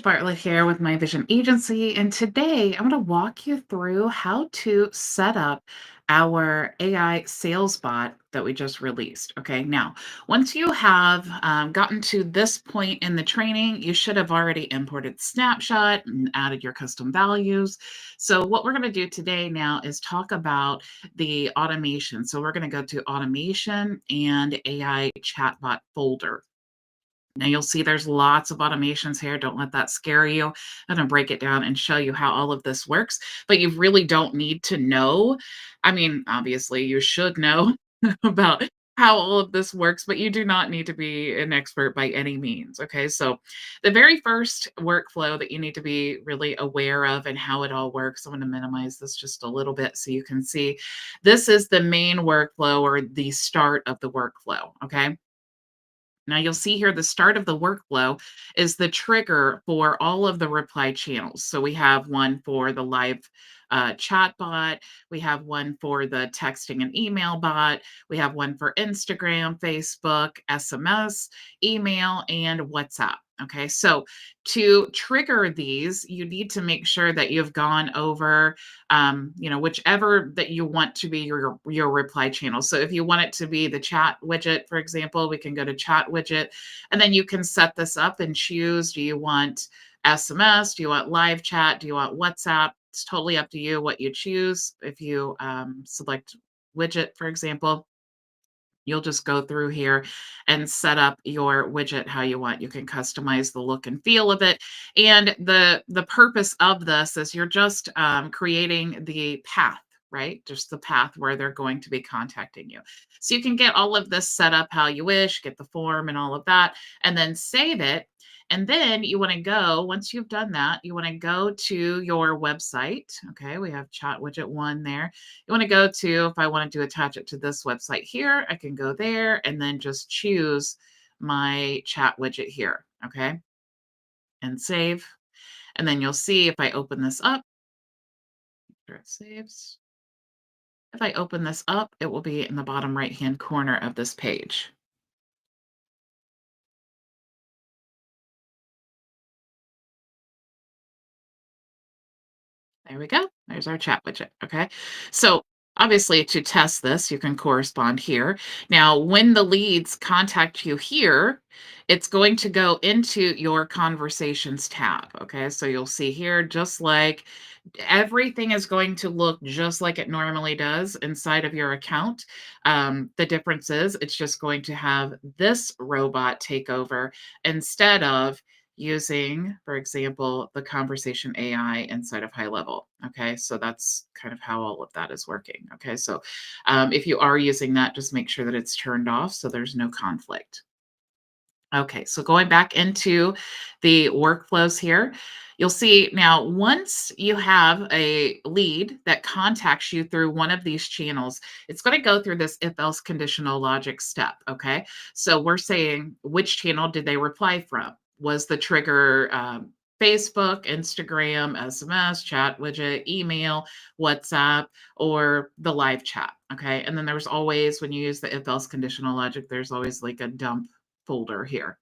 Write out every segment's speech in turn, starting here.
Bartlett here with my Vision Agency, and today I'm going to walk you through how to set up our AI sales bot that we just released. Okay, now once you have gotten to this point in the training, you should have already imported snapshot and added your custom values. So what we're going to do today now is talk about the automation. So we're going to go to automation and AI chatbot folder. Now you'll see there's lots of automations here. Don't let that scare you. I'm going to break it down and show you how all of this works, but you really don't need to know. I mean, obviously you should know about how all of this works, but you do not need to be an expert by any means. Okay. So the very first workflow that you need to be really aware of and how it all works, I'm going to minimize this just a little bit so you can see this is the main workflow or the start of the workflow. Okay. Now you'll see here the start of the workflow is the trigger for all of the reply channels. So we have one for the live chat bot. We have one for the texting and email bot. We have one for Instagram, Facebook, SMS, email, and WhatsApp. Okay, so to trigger these, you need to make sure that you've gone over whichever that you want to be your reply channel. So if you want it to be the chat widget, for example, we can go to chat widget, and then you can set this up and choose, do you want SMS? Do you want live chat? Do you want WhatsApp? It's totally up to you what you choose. If you select widget, for example, you'll just go through here and set up your widget how you want. You can customize the look and feel of it. And the purpose of this is you're just creating the path, right? Just the path where they're going to be contacting you. So you can get all of this set up how you wish, get the form and all of that, and then save it. And then you want to go, once you've done that, you want to go to your website. Okay, we have chat widget one there. You want to go to, if I wanted to attach it to this website here, I can go there and then just choose my chat widget here. Okay, and save. And then you'll see if I open this up, sure it saves. If I open this up, it will be in the bottom right-hand corner of this page. There we go. There's our chat widget. Okay. So obviously to test this, you can correspond here. Now, when the leads contact you here, it's going to go into your conversations tab. Okay. So you'll see here, just like everything is going to look just like it normally does inside of your account. The difference is it's just going to have this robot take over instead of using, for example, the conversation AI inside of HighLevel. Okay, so that's kind of how all of that is working. Okay, so if you are using that, just make sure that it's turned off so there's no conflict. Okay, so going back into the workflows here, you'll see now once you have a lead that contacts you through one of these channels, it's going to go through this if else conditional logic step. Okay, so we're saying which channel did they reply from? Was the trigger Facebook, Instagram, SMS, chat widget, email, WhatsApp, or the live chat? Okay, and then there's always, when you use the if else conditional logic, there's always like a dump folder here.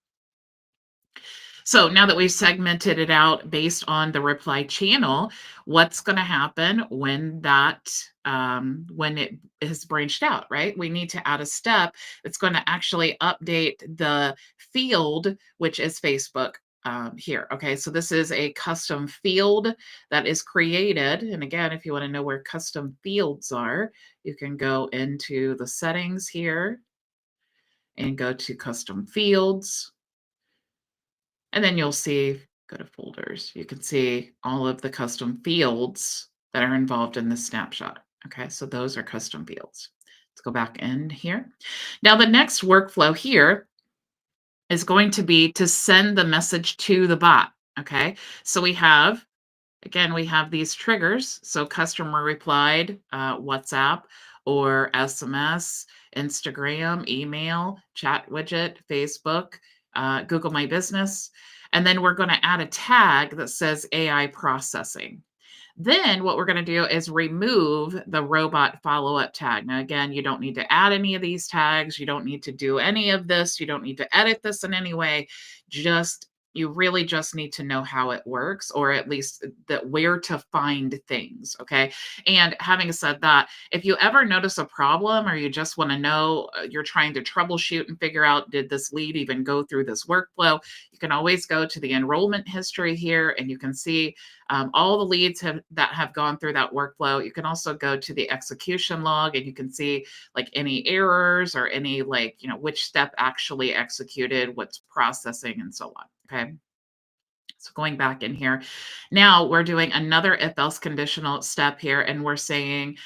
So now that we've segmented it out based on the reply channel, what's going to happen when that when it is branched out, right? We need to add a step that's going to actually update the field, which is Facebook here. Okay, so this is a custom field that is created. And again, if you want to know where custom fields are, you can go into the settings here and go to custom fields. And then you'll see, go to folders, you can see all of the custom fields that are involved in the snapshot. Okay, so those are custom fields. Let's go back in here. Now the next workflow here is going to be to send the message to the bot. Okay, so we have, again, we have these triggers. So customer replied, WhatsApp or SMS, Instagram, email, chat widget, Facebook, Google My Business. And then we're going to add a tag that says AI processing. Then what we're going to do is remove the robot follow-up tag. Now, again, you don't need to add any of these tags. You don't need to do any of this. You don't need to edit this in any way. Just You really just need to know how it works, or at least that where to find things. Okay. And having said that, if you ever notice a problem or you just want to know, you're trying to troubleshoot and figure out, did this lead even go through this workflow? You can always go to the enrollment history here and you can see all the leads that have gone through that workflow. You can also go to the execution log and you can see like any errors or any, like, which step actually executed, what's processing, and so on. Okay. So going back in here, now we're doing another if else conditional step here, and we're saying,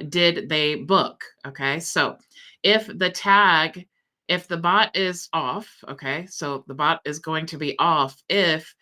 did they book? Okay. So if the tag, if the bot is off, okay, so the bot is going to be off if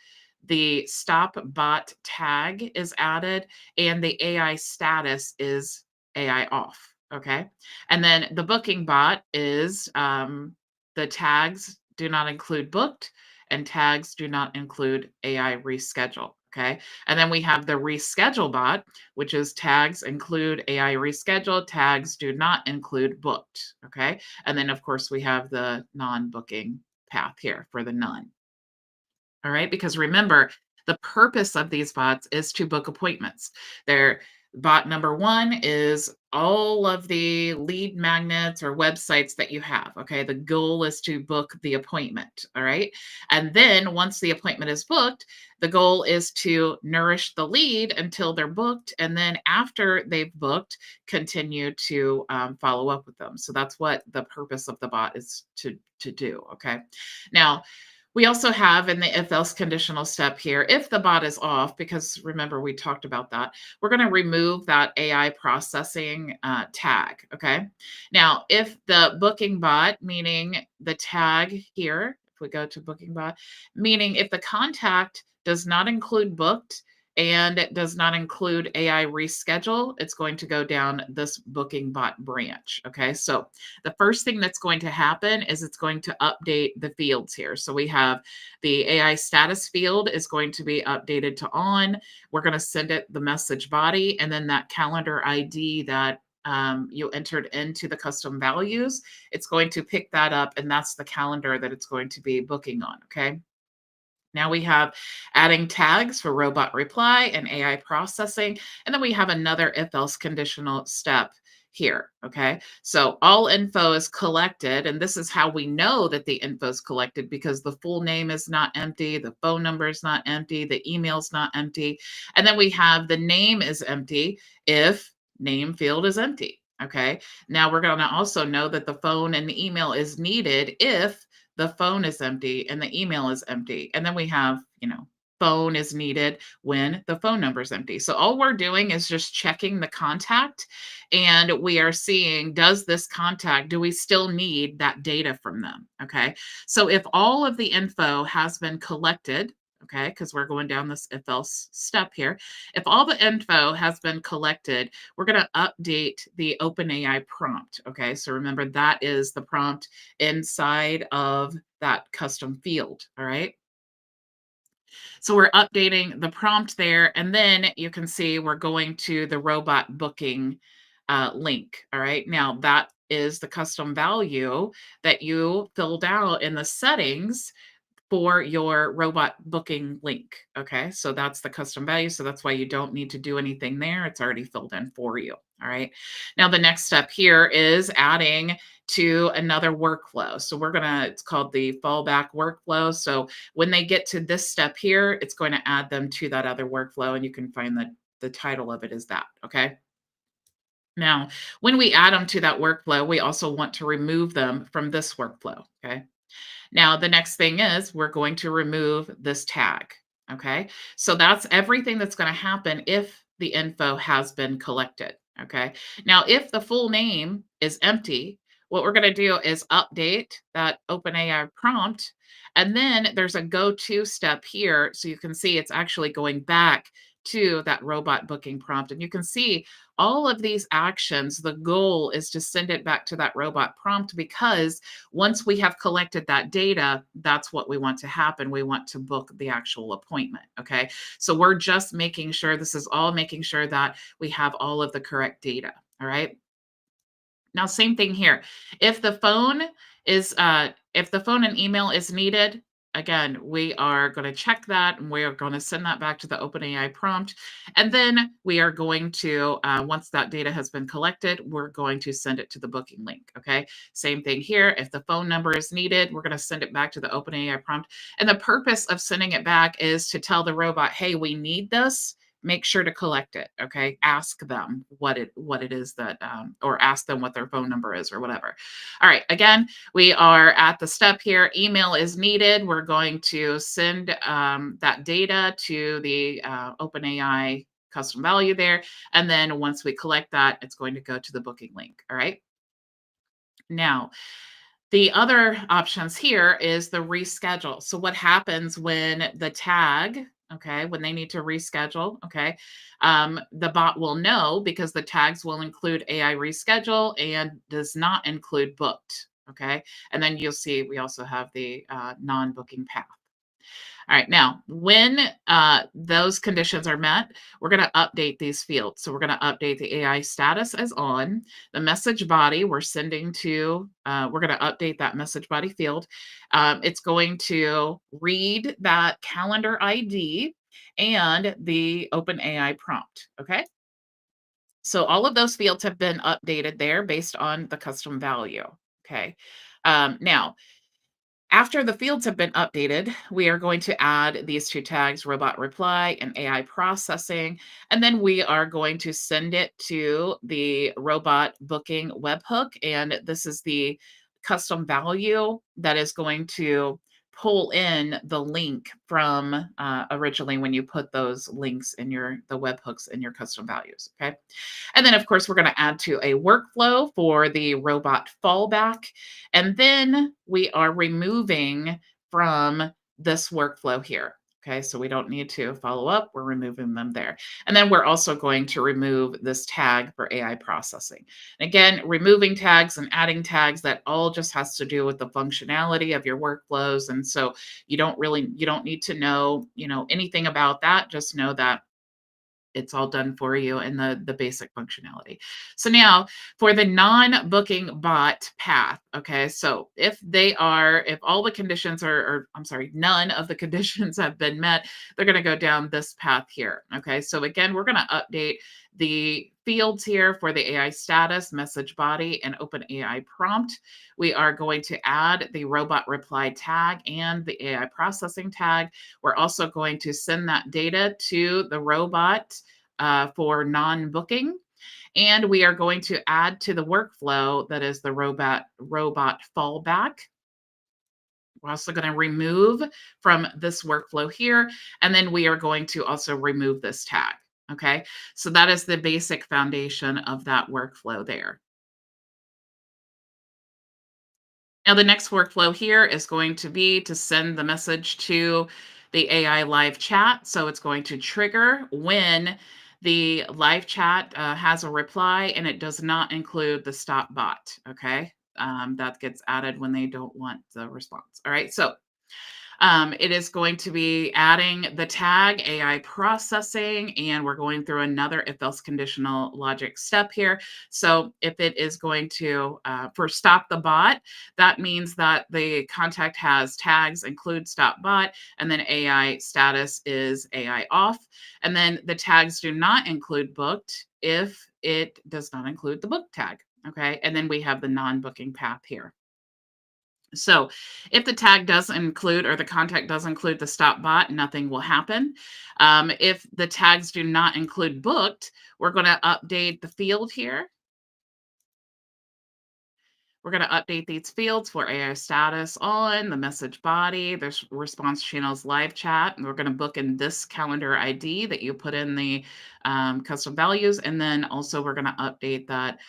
the stop bot tag is added and the AI status is AI off. Okay. And then the booking bot is the tags do not include booked and tags do not include AI reschedule. Okay. And then we have the reschedule bot, which is tags include AI reschedule, tags do not include booked. Okay. And then, of course, we have the non booking path here for the none. All right. Because remember, the purpose of these bots is to book appointments. They're bot number one is all of the lead magnets or websites that you have. Okay. The goal is to book the appointment. All right. And then once the appointment is booked, the goal is to nourish the lead until they're booked. And then after they've booked, continue to follow up with them. So that's what the purpose of the bot is to do. Okay. Now, we also have in the if else conditional step here, if the bot is off, because remember we talked about that, we're going to remove that AI processing tag. Okay. Now, if the booking bot, meaning the tag here, if we go to booking bot, meaning if the contact does not include booked and it does not include AI reschedule, it's going to go down this booking bot branch. Okay. So the first thing that's going to happen is it's going to update the fields here. So we have the AI status field is going to be updated to on. We're going to send it the message body, and then that calendar ID that you entered into the custom values, it's going to pick that up, and that's the calendar that it's going to be booking on. Okay. Now we have adding tags for robot reply and AI processing. And then we have another if else conditional step here. Okay. So all info is collected. And this is how we know that the info is collected, because the full name is not empty. The phone number is not empty. The email is not empty. And then we have the name is empty if name field is empty. Okay. Now we're going to also know that the phone and the email is needed if the phone is empty and the email is empty. And then we have, phone is needed when the phone number is empty. So all we're doing is just checking the contact, and we are seeing, does this contact, do we still need that data from them? Okay. So if all of the info has been collected, okay, because we're going down this if else step here. If all the info has been collected, we're going to update the OpenAI prompt. Okay. So remember, that is the prompt inside of that custom field. All right. So we're updating the prompt there. And then you can see we're going to the robot booking link. All right. Now that is the custom value that you filled out in the settings for your robot booking link. Okay. So that's the custom value. So that's why you don't need to do anything there. It's already filled in for you. All right. Now, the next step here is adding to another workflow. So it's called the fallback workflow. So when they get to this step here, it's going to add them to that other workflow. And you can find the title of it is that. Okay. Now, when we add them to that workflow, we also want to remove them from this workflow. Okay. Now, the next thing is we're going to remove this tag. Okay. So that's everything that's going to happen if the info has been collected. Okay. Now, if the full name is empty, what we're going to do is update that OpenAI prompt. And then there's a go to step here. So you can see it's actually going back to that robot booking prompt. And you can see all of these actions, the goal is to send it back to that robot prompt, because once we have collected that data, that's what we want to happen. We want to book the actual appointment. Okay. So we're just making sure, this is all making sure that we have all of the correct data. All right. Now, same thing here. If the phone and email is needed, again, we are going to check that and we are going to send that back to the OpenAI prompt. And then we are going to, once that data has been collected, we're going to send it to the booking link. Okay. Same thing here. If the phone number is needed, we're going to send it back to the OpenAI prompt. And the purpose of sending it back is to tell the robot, hey, we need this. Make sure to collect it. Okay. Ask them what it is that, or ask them what their phone number is or whatever. All right. Again, we are at the step here. Email is needed. We're going to send that data to the OpenAI custom value there. And then once we collect that, it's going to go to the booking link. All right. Now, the other options here is the reschedule. So what happens when the tag, okay, when they need to reschedule, okay, the bot will know because the tags will include AI reschedule and does not include booked, okay? And then you'll see we also have the non-booking path. All right, now when those conditions are met, we're going to update these fields. So we're going to update the AI status as on. The message body we're sending to, we're going to update that message body field. It's going to read that calendar ID and the OpenAI prompt. Okay. So all of those fields have been updated there based on the custom value. Okay. Now, after the fields have been updated, we are going to add these two tags, robot reply and AI processing, and then we are going to send it to the robot booking webhook. And this is the custom value that is going to pull in the link from originally when you put those links in the webhooks in your custom values. Okay. And then, of course, we're going to add to a workflow for the robot fallback. And then we are removing from this workflow here. Okay, so we don't need to follow up. We're removing them there. And then we're also going to remove this tag for AI processing. And again, removing tags and adding tags, that all just has to do with the functionality of your workflows. And so you don't need to know, anything about that. Just know that it's all done for you in the basic functionality. So now for the non-booking bot path, okay, so if all the conditions or I'm sorry, none of the conditions have been met, they're going to go down this path here. Okay, so again, we're going to update the fields here for the AI status, message body, and OpenAI prompt. We are going to add the robot reply tag and the AI processing tag. We're also going to send that data to the robot for non-booking. And we are going to add to the workflow that is the robot fallback. We're also going to remove from this workflow here. And then we are going to also remove this tag. Okay. So that is the basic foundation of that workflow there. Now, the next workflow here is going to be to send the message to the AI live chat. So it's going to trigger when the live chat has a reply and it does not include the stop bot. Okay. That gets added when they don't want the response. All right. So it is going to be adding the tag AI processing, and we're going through another if else conditional logic step here. So if it is going to, for stop the bot, that means that the contact has tags include stop bot, and then AI status is AI off. And then the tags do not include booked if it does not include the book tag. Okay. And then we have the non booking path here. So if the tag does include or the contact does include the stop bot, nothing will happen. If the tags do not include booked, we're going to update the field here. We're going to update these fields for AI status on the message body. There's response channels live chat. And we're going to book in this calendar ID that you put in the custom values. And then also we're going to update that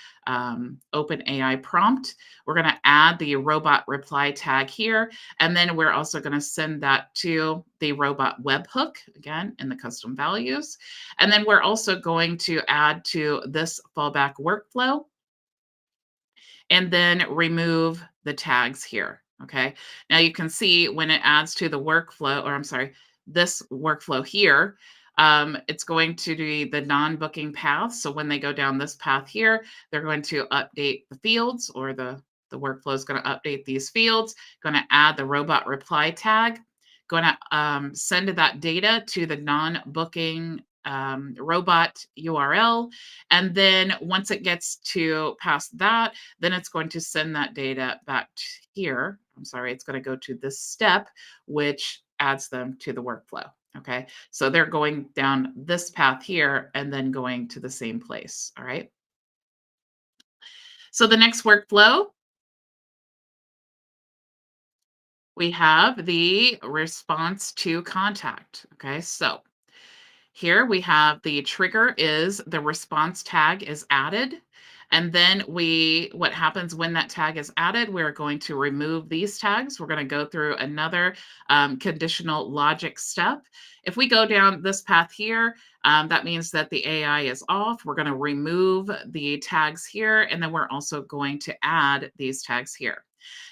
open AI prompt. We're going to add the robot reply tag here. And then we're also going to send that to the robot webhook, again, in the custom values. And then we're also going to add to this fallback workflow and then remove the tags here. Okay. Now you can see when it adds to the workflow, or I'm sorry, this workflow here, it's going to be the non-booking path. So when they go down this path here, they're going to update the fields, or the workflow is going to update these fields, going to add the robot reply tag, going to send that data to the non-booking robot URL. And then once it gets to past that, then it's going to send that data back here. I'm sorry, it's going to go to this step, which adds them to the workflow. Okay. So they're going down this path here and then going to the same place. All right. So the next workflow, we have the response to contact. Okay. So here we have the trigger is the response tag is added. And then what happens when that tag is added, we're going to remove these tags. We're going to go through another conditional logic step. If we go down this path here, that means that the AI is off. We're going to remove the tags here, and then we're also going to add these tags here.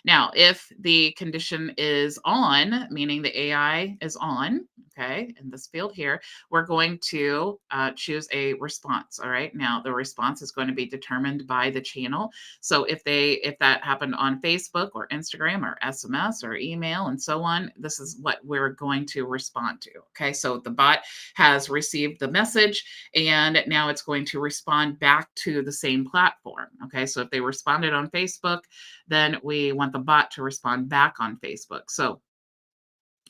Now, if the condition is on, meaning the AI is on, okay, in this field here, we're going to choose a response. All right. Now the response is going to be determined by the channel. So if that happened on Facebook or Instagram or SMS or email and so on, this is what we're going to respond to. Okay. So the bot has received the message and now it's going to respond back to the same platform. Okay. So if they responded on Facebook, then we want the bot to respond back on Facebook. So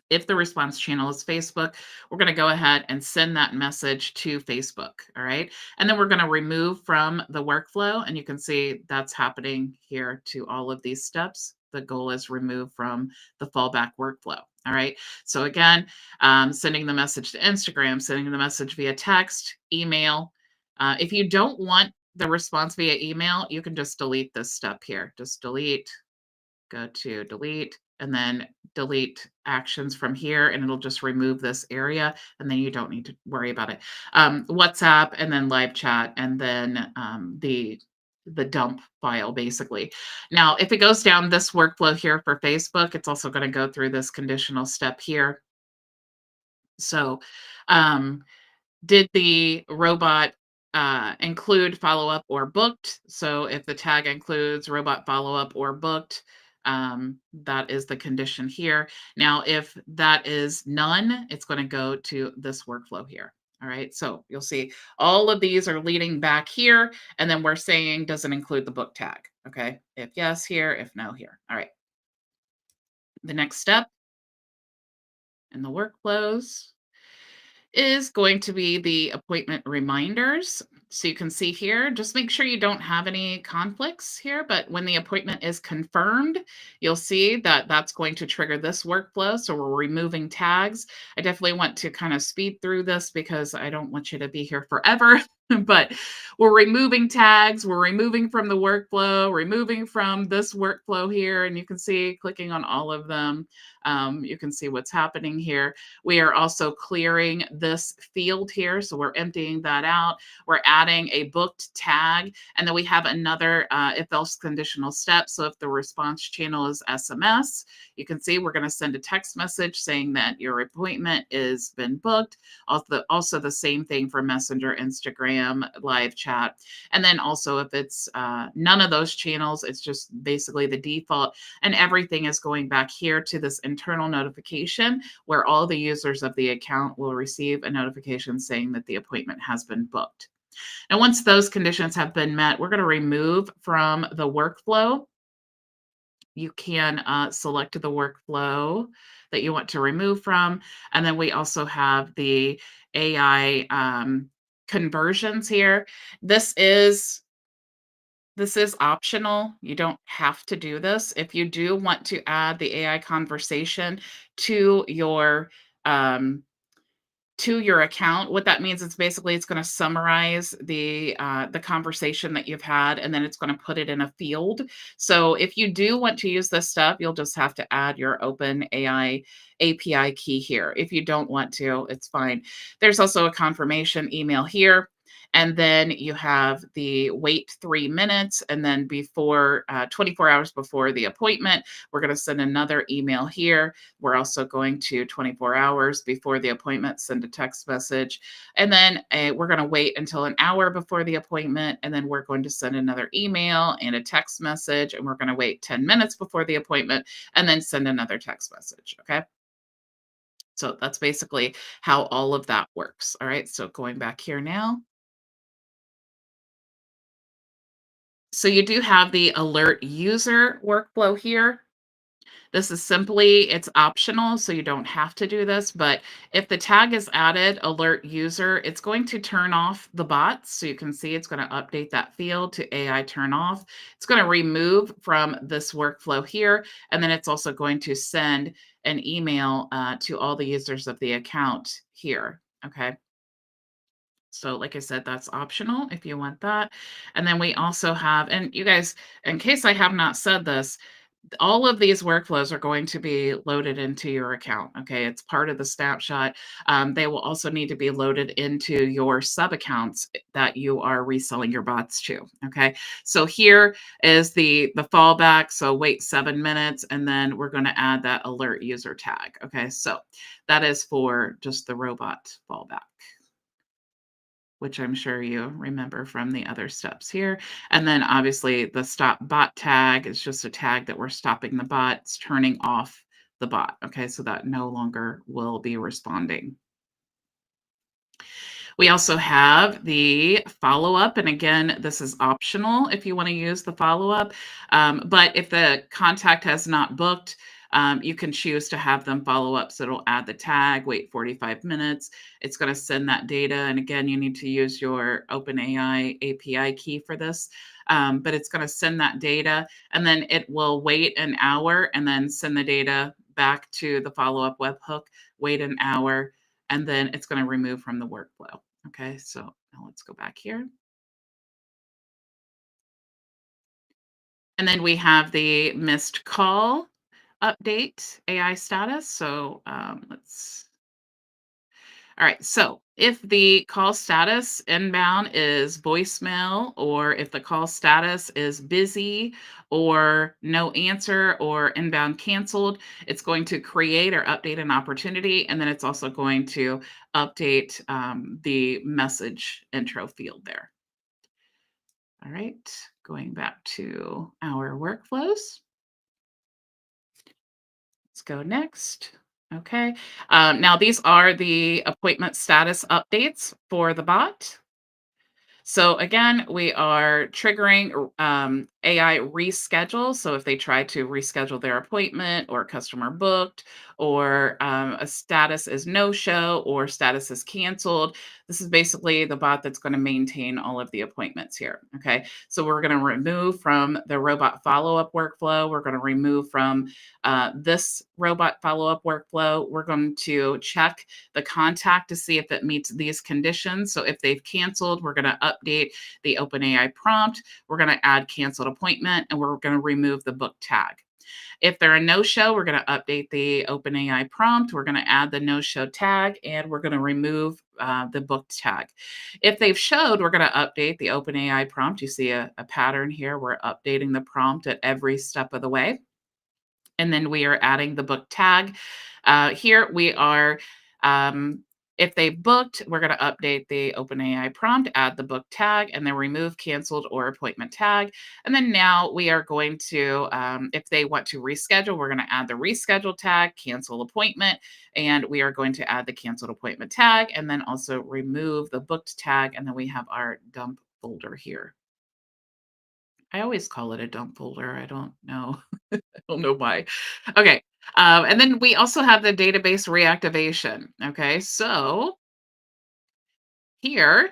if the response channel is Facebook, we're going to go ahead and send that message to Facebook. All right. And then we're going to remove from the workflow. And you can see that's happening here to all of these steps. The goal is remove from the fallback workflow. All right. So again, sending the message to Instagram, sending the message via text, email. If you don't want the response via email, you can just delete this step here. Just delete, go to delete, and then delete actions from here, and it'll just remove this area, and then you don't need to worry about it. WhatsApp, and then live chat, and then the dump file, basically. Now, if it goes down this workflow here for Facebook, it's also going to go through this conditional step here. So, did the robot include follow-up or booked? So if the tag includes robot follow-up or booked, that is the condition here. Now, if that is none, it's going to go to this workflow here. All right. So you'll see all of these are leading back here. And then we're saying, does it include the book tag? Okay. If yes, here. If no, here. All right. The next step in the workflows is going to be the appointment reminders. So you can see here, just make sure you don't have any conflicts here, but when the appointment is confirmed, you'll see that that's going to trigger this workflow. So we're removing tags. I definitely want to kind of speed through this because I don't want you to be here forever. But we're removing tags, we're removing from the workflow, removing from this workflow here, and you can see clicking on all of them. You can see what's happening here. We are also clearing this field here. So we're emptying that out. We're adding a booked tag. And then we have another if else conditional step. So if the response channel is SMS, you can see we're going to send a text message saying that your appointment has been booked. Also the same thing for Messenger, Instagram, live chat. And then also if it's none of those channels, it's just basically the default. And everything is going back here to this internal notification where all the users of the account will receive a notification saying that the appointment has been booked. And once those conditions have been met, we're going to remove from the workflow. You can select the workflow that you want to remove from. And then we also have the AI conversions here. This is optional. You don't have to do this. If you do want to add the AI conversation to um, your account, what that means is basically it's going to summarize the conversation that you've had, and then it's going to put it in a field. So if you do want to use this stuff, you'll just have to add your Open AI API key here. If you don't want to, it's fine. There's also a confirmation email here. And then you have the wait 3 minutes, and then before 24 hours before the appointment, we're going to send another email here. We're also going to 24 hours before the appointment, send a text message. And then we're going to wait until an hour before the appointment. And then we're going to send another email and a text message. And we're going to wait 10 minutes before the appointment and then send another text message. Okay. So that's basically how all of that works. All right. So going back here now. So you do have the alert user workflow here. This is simply, it's optional, so you don't have to do this. But if the tag is added, alert user, it's going to turn off the bots. So you can see it's going to update that field to AI turn off. It's going to remove from this workflow here. And then it's also going to send an email to all the users of the account here. Okay. So, like I said, that's optional if you want that. And then we also have, and you guys, in case I have not said this, all of these workflows are going to be loaded into your account. Okay. It's part of the snapshot. They will also need to be loaded into your sub accounts that you are reselling your bots to. Okay. So here is the fallback. So wait 7 minutes, and then we're going to add that alert user tag. Okay. So that is for just the robot fallback, which I'm sure you remember from the other steps here. And then obviously the stop bot tag is just a tag that we're stopping the bots, turning off the bot. Okay, so that no longer will be responding. We also have the follow-up, and again, this is optional if you wanna use the follow-up, but if the contact has not booked, you can choose to have them follow up, so it'll add the tag, wait 45 minutes, it's gonna send that data, and again, you need to use your OpenAI API key for this, but it's gonna send that data, and then it will wait an hour and then send the data back to the follow-up webhook, wait an hour, and then it's gonna remove from the workflow. Okay, so now let's go back here. And then we have the missed call update AI status. So let's all right. So if the call status inbound is voicemail, or if the call status is busy, or no answer, or inbound canceled, it's going to create or update an opportunity. And then it's also going to update the message intro field there. All right. Going back to our workflows. Let's go next. Okay. Now, these are the appointment status updates for the bot. So again, we are triggering AI reschedule. So if they try to reschedule their appointment, or customer booked, or a status is no show, or status is canceled, this is basically the bot that's going to maintain all of the appointments here. Okay. So we're going to remove from the robot follow up workflow. We're going to remove from this robot follow up workflow. We're going to check the contact to see if it meets these conditions. So if they've canceled, we're going to update the OpenAI prompt. We're going to add canceled appointment, and we're going to remove the book tag. If they're a no-show, we're going to update the OpenAI prompt. We're going to add the no-show tag, and we're going to remove the book tag. If they've showed, we're going to update the OpenAI prompt. You see a pattern here. We're updating the prompt at every step of the way. And then we are adding the book tag. Here we are, if they booked, we're going to update the OpenAI prompt, add the book tag, and then remove canceled or appointment tag. And then now we are going to, if they want to reschedule, we're going to add the reschedule tag, cancel appointment, and we are going to add the canceled appointment tag, and then also remove the booked tag. And then we have our dump folder here. I always call it a dump folder. I don't know. I don't know why. Okay. And then we also have the database reactivation. Okay. So here,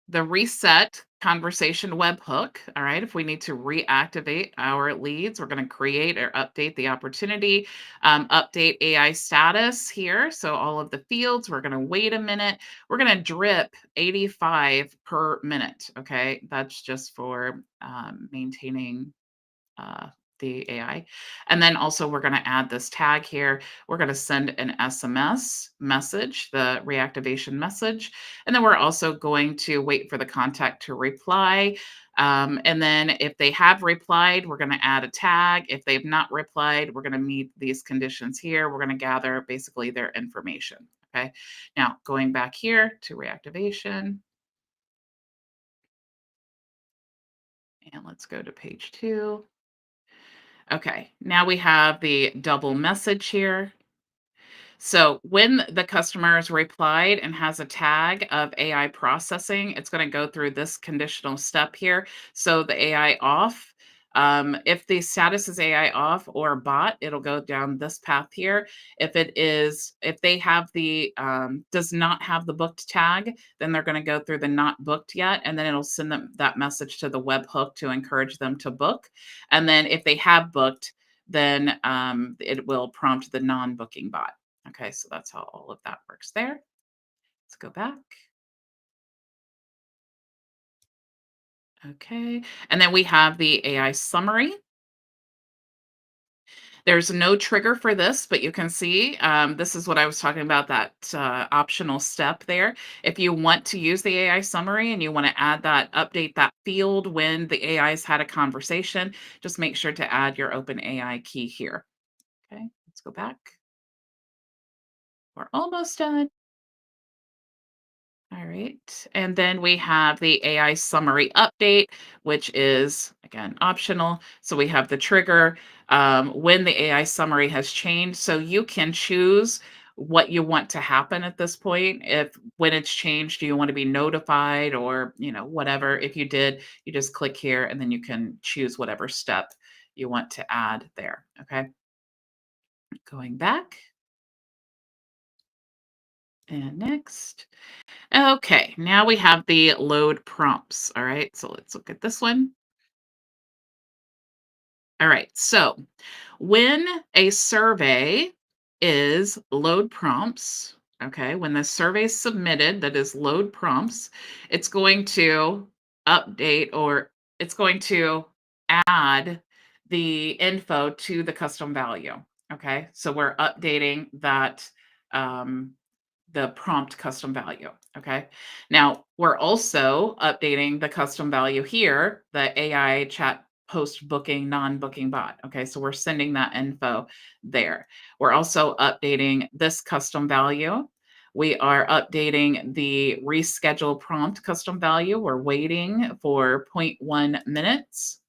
the reset conversation webhook. All right. If we need to reactivate our leads, we're going to create or update the opportunity, update AI status here. So all of the fields, we're going to wait a minute. We're going to drip 85 per minute. Okay. That's just for maintaining uh, the AI. And then also we're going to add this tag here. We're going to send an SMS message, the reactivation message. And then we're also going to wait for the contact to reply. And then if they have replied, we're going to add a tag. If they've not replied, we're going to meet these conditions here. We're going to gather basically their information. Okay. Now going back here to reactivation. And let's go to page 2. Okay, now we have the double message here. So when the customer's replied and has a tag of AI processing, it's going to go through this conditional step here. So the AI off. If the status is AI off or bot, it'll go down this path here. If they have the does not have the booked tag, then they're going to go through the not booked yet, and then it'll send them that message to the webhook to encourage them to book. And then if they have booked, then it will prompt the non-booking bot. Okay, so that's how all of that works there. Let's go back. Okay, and then we have the AI summary. There's no trigger for this, but you can see this is what I was talking about, that optional step there. If you want to use the AI summary and you want to add that, update that field when the AI's had a conversation, just make sure to add your open AI key here. Okay, let's go back. We're almost done. All right. And then we have the AI summary update, which is again optional. So we have the trigger when the AI summary has changed. So you can choose what you want to happen at this point. If when it's changed, do you want to be notified or, whatever. If you did, you just click here and then you can choose whatever step you want to add there. Okay. Going back and next. Okay, now we have the load prompts. All right, so let's look at this one. All right, so when a survey is load prompts, okay, when the survey is submitted that is load prompts, it's going to update or it's going to add the info to the custom value. Okay, so we're updating that um, the prompt custom value. Okay. Now we're also updating the custom value here, the AI chat post booking, non booking bot. Okay. So we're sending that info there. We're also updating this custom value. We are updating the reschedule prompt custom value. We're waiting for zero point 0.1 minutes.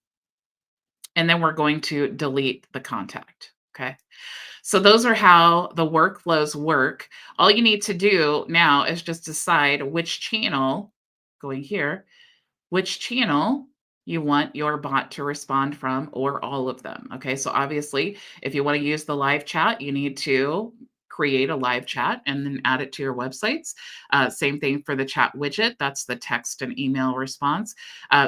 And then we're going to delete the contact. Okay. So those are how the workflows work. All you need to do now is just decide which channel, going here, which channel you want your bot to respond from or all of them. Okay, so obviously, if you want to use the live chat, you need to create a live chat and then add it to your websites. Same thing for the chat widget. That's the text and email response.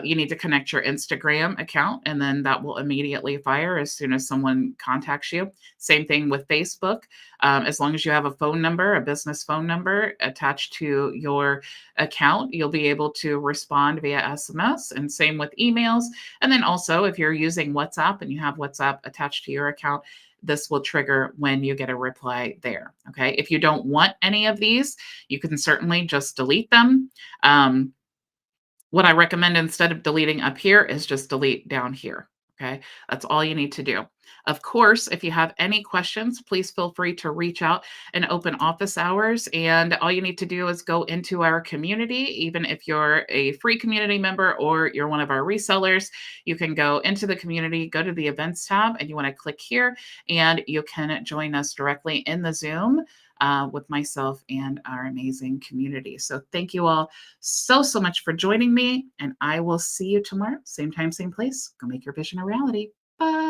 You need to connect your Instagram account and then that will immediately fire as soon as someone contacts you. Same thing with Facebook. As long as you have a phone number, a business phone number attached to your account, you'll be able to respond via SMS and same with emails. And then also, if you're using WhatsApp and you have WhatsApp attached to your account, this will trigger when you get a reply there. Okay. If you don't want any of these, you can certainly just delete them. Um, what I recommend instead of deleting up here is just delete down here. Okay. That's all you need to do. Of course, if you have any questions, please feel free to reach out and open office hours. And all you need to do is go into our community. Even if you're a free community member or you're one of our resellers, you can go into the community, go to the events tab, and you want to click here and you can join us directly in the Zoom with myself and our amazing community. So thank you all so much for joining me, and I will see you tomorrow. Same time, same place. Go make your vision a reality. Bye.